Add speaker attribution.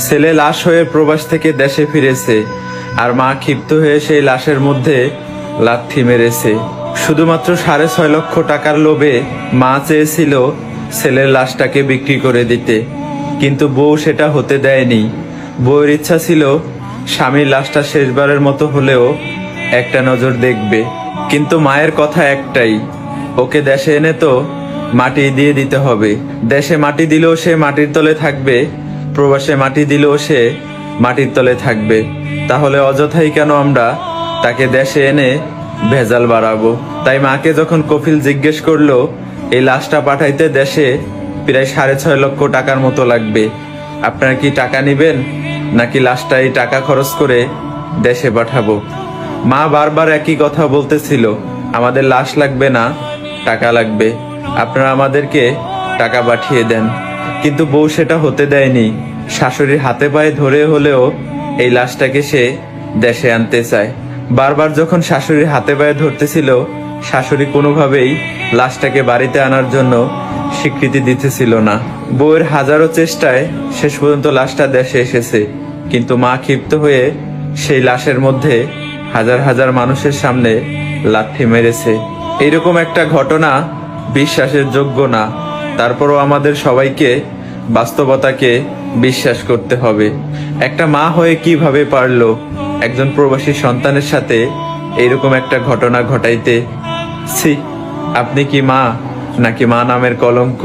Speaker 1: ছেলে লাশ হয়ে প্রবাস থেকে দেশে ফিরেছে, আর মা ক্ষিপ্ত হয়ে সেই লাশের মধ্যে লাথি মেরেছে। শুধুমাত্র 6.5 লক্ষ টাকার লোভে মা চেয়েছিল ছেলের লাশটাকে বিক্রি করে দিতে, কিন্তু বউ সেটা হতে দেয়নি। বউয়ের ইচ্ছা ছিল স্বামীর লাশটা শেষবারের মতো হলেও একটা নজর দেখবে, কিন্তু মায়ের কথা একটাই, ওকে দেশে এনে তো মাটি দিয়ে দিতে হবে। দেশে মাটি দিলেও সে মাটির তলে থাকবে, প্রবাসে মাটি দিলেও সে মাটির তলে থাকবে। তাহলে অযথাই কেন আমরা তাকে দেশে এনে ভেজাল বাড়াবো? তাই মাকে যখন কফিল জিজ্ঞেস করলো এই লাশটা পাঠাইতে দেশে প্রায় 6.5 লক্ষ টাকার মতো লাগবে, আপনারা কি টাকা নেবেন নাকি লাশটা এই টাকা খরচ করে দেশে পাঠাবো? মা বারবার একই কথা বলতেছিল, আমাদের লাশ লাগবে না, টাকা লাগবে, আপনারা আমাদেরকে টাকা পাঠিয়ে দেন। কিন্তু বউ সেটা হতে দেয়নি। শাশুড়ির হাতে পায়ে ধরে হলেও এই লাশটাকে সে দেশে আনতে চায়। বারবার যখন শাশুড়ির হাতে পায়ে ধরতেছিল, শাশুড়ি কোনোভাবেই লাশটাকে বাড়িতে আনার জন্য স্বীকৃতি দিতেছিল না। বউয়ের হাজারো চেষ্টায় শেষ পর্যন্ত লাশটা দেশে এসেছে, কিন্তু মা ক্ষিপ্ত হয়ে সেই লাশের মধ্যে হাজার হাজার মানুষের সামনে লাথি মেরেছে। এইরকম একটা ঘটনা বিশ্বাসের যোগ্য না। তারপরও আমাদের সবাইকে বাস্তবতাকে বিশ্বাস করতে হবে। একটা মা হয়ে কিভাবে পারলো একজন প্রবাসী সন্তানের সাথে এইরকম একটা ঘটনা ঘটাইতে? ছি, আপনি কি মা নাকি মা নামের কলঙ্ক?